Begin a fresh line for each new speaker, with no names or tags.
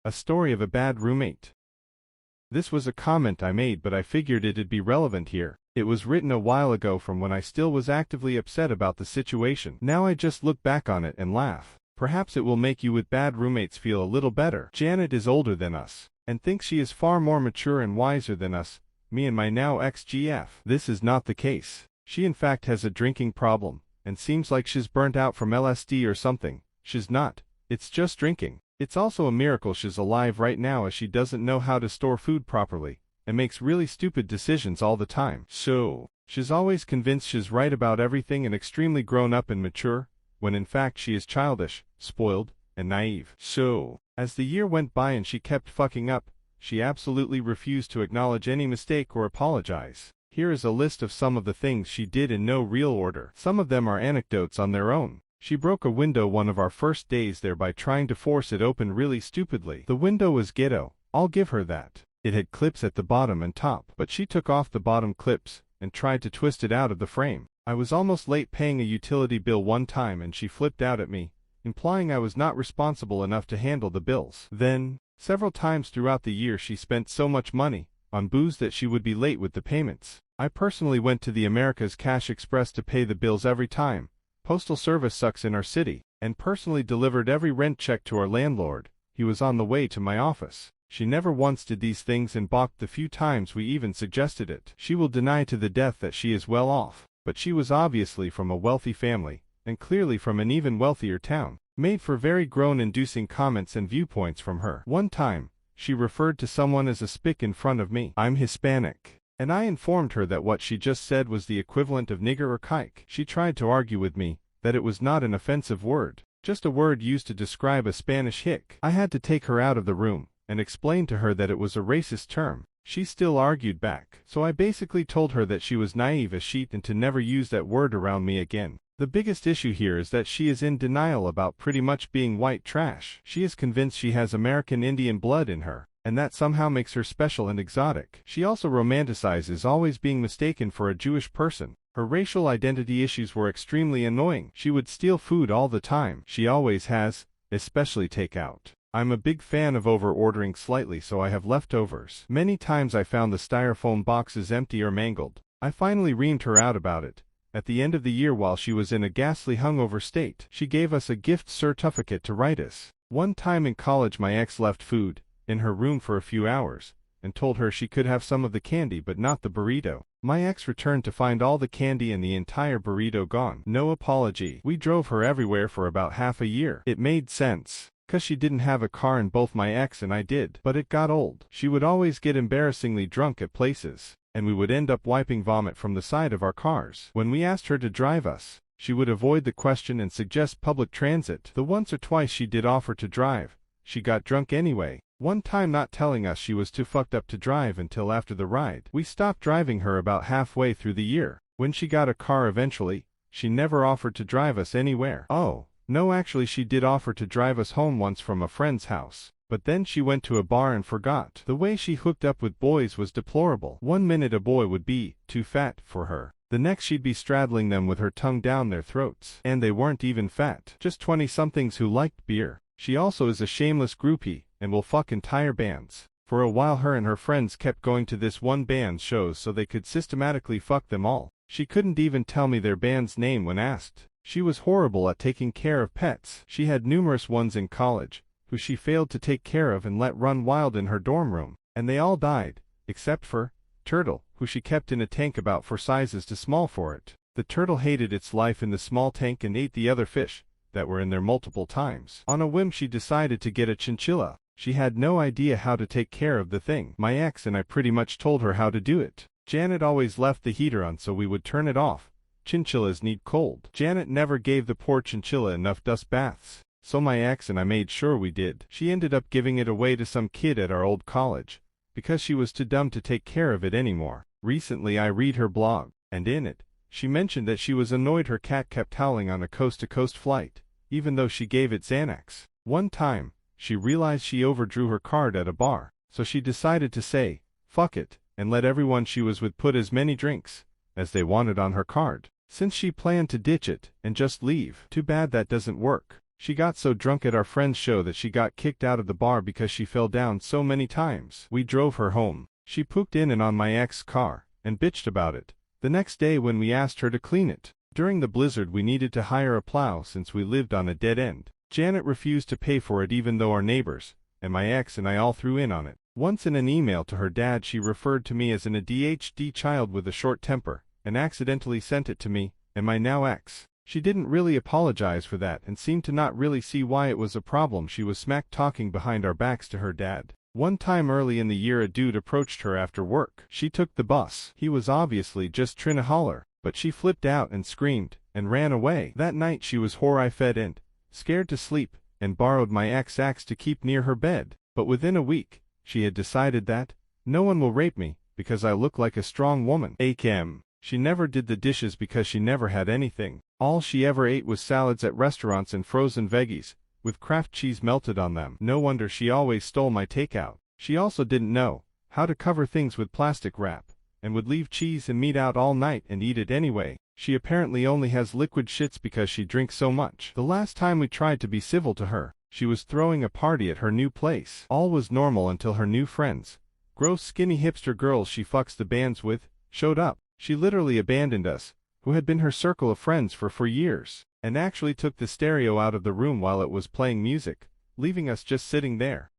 A story of a bad roommate. This was a comment I made, but I figured it'd be relevant here. It was written a while ago from when I still was actively upset about the situation. Now I just look back on it and laugh. Perhaps it will make you with bad roommates feel a little better. Janet is older than us, and thinks she is far more mature and wiser than us, me and my now ex-GF. This is not the case. She in fact has a drinking problem, and seems like she's burnt out from LSD or something. She's not. It's just drinking. It's also a miracle she's alive right now, as she doesn't know how to store food properly, and makes really stupid decisions all the time. So, she's always convinced she's right about everything and extremely grown up and mature, when in fact she is childish, spoiled, and naive. So, as the year went by and she kept fucking up, she absolutely refused to acknowledge any mistake or apologize. Here is a list of some of the things she did in no real order. Some of them are anecdotes on their own. She broke a window one of our first days there by trying to force it open really stupidly. The window was ghetto, I'll give her that. It had clips at the bottom and top, but she took off the bottom clips and tried to twist it out of the frame. I was almost late paying a utility bill one time and she flipped out at me, implying I was not responsible enough to handle the bills. Then, several times throughout the year she spent so much money on booze that she would be late with the payments. I personally went to the America's Cash Express to pay the bills every time. Postal service sucks in our city, and personally delivered every rent check to our landlord. He was on the way to my office. She never once did these things and balked the few times we even suggested it. She will deny to the death that she is well off, but she was obviously from a wealthy family, and clearly from an even wealthier town. Made for very groan-inducing comments and viewpoints from her. One time, she referred to someone as a spick in front of me. I'm Hispanic, and I informed her that what she just said was the equivalent of nigger or kike. She tried to argue with me that it was not an offensive word, just a word used to describe a Spanish hick. I had to take her out of the room and explain to her that it was a racist term. She still argued back, so I basically told her that she was naive as shit and to never use that word around me again. The biggest issue here is that she is in denial about pretty much being white trash. She is convinced she has American Indian blood in her, and that somehow makes her special and exotic. She also romanticizes always being mistaken for a Jewish person. Her racial identity issues were extremely annoying. She would steal food all the time. She always has, especially takeout. I'm a big fan of over-ordering slightly, so I have leftovers. Many times I found the styrofoam boxes empty or mangled. I finally reamed her out about it. At the end of the year, while she was in a ghastly hungover state, she gave us a gift certificate to write us. One time in college my ex left food in her room for a few hours, and told her she could have some of the candy but not the burrito. My ex returned to find all the candy and the entire burrito gone. No apology. We drove her everywhere for about half a year. It made sense, 'cause she didn't have a car and both my ex and I did. But it got old. She would always get embarrassingly drunk at places, and we would end up wiping vomit from the side of our cars. When we asked her to drive us, she would avoid the question and suggest public transit. The once or twice she did offer to drive, she got drunk anyway. One time not telling us she was too fucked up to drive until after the ride. We stopped driving her about halfway through the year. When she got a car eventually, she never offered to drive us anywhere. Oh, no, actually she did offer to drive us home once from a friend's house, but then she went to a bar and forgot. The way she hooked up with boys was deplorable. One minute a boy would be too fat for her. The next she'd be straddling them with her tongue down their throats. And they weren't even fat. Just 20-somethings who liked beer. She also is a shameless groupie, and will fuck entire bands. For a while her and her friends kept going to this one band's shows so they could systematically fuck them all. She couldn't even tell me their band's name when asked. She was horrible at taking care of pets. She had numerous ones in college, who she failed to take care of and let run wild in her dorm room, and they all died, except for Turtle, who she kept in a tank about 4 sizes too small for it. The turtle hated its life in the small tank and ate the other fish that were in there multiple times. On a whim she decided to get a chinchilla. She had no idea how to take care of the thing. My ex and I pretty much told her how to do it. Janet always left the heater on so we would turn it off. Chinchillas need cold. Janet never gave the poor chinchilla enough dust baths, so my ex and I made sure we did. She ended up giving it away to some kid at our old college, because she was too dumb to take care of it anymore. Recently I read her blog, and in it, she mentioned that she was annoyed her cat kept howling on a coast-to-coast flight, even though she gave it Xanax. One time, she realized she overdrew her card at a bar, so she decided to say, fuck it, and let everyone she was with put as many drinks as they wanted on her card, since she planned to ditch it and just leave. Too bad that doesn't work. She got so drunk at our friend's show that she got kicked out of the bar because she fell down so many times. We drove her home. She pooped in and on my ex's car, and bitched about it the next day when we asked her to clean it. During the blizzard we needed to hire a plow since we lived on a dead end. Janet refused to pay for it even though our neighbors, and my ex and I all threw in on it. Once in an email to her dad she referred to me as an ADHD child with a short temper, and accidentally sent it to me, and my now ex. She didn't really apologize for that and seemed to not really see why it was a problem. She was smack-talking behind our backs to her dad. One time early in the year a dude approached her after work. She took the bus. He was obviously just trying to holler, but she flipped out and screamed, and ran away. That night she was horrified and scared to sleep, and borrowed my ex's axe to keep near her bed. But within a week, she had decided that, no one will rape me, because I look like a strong woman. AKM. She never did the dishes because she never had anything. All she ever ate was salads at restaurants and frozen veggies, with Kraft cheese melted on them. No wonder she always stole my takeout. She also didn't know how to cover things with plastic wrap, and would leave cheese and meat out all night and eat it anyway. She apparently only has liquid shits because she drinks so much. The last time we tried to be civil to her, she was throwing a party at her new place. All was normal until her new friends, gross skinny hipster girls she fucks the bands with, showed up. She literally abandoned us, who had been her circle of friends for 4 years, and actually took the stereo out of the room while it was playing music, leaving us just sitting there.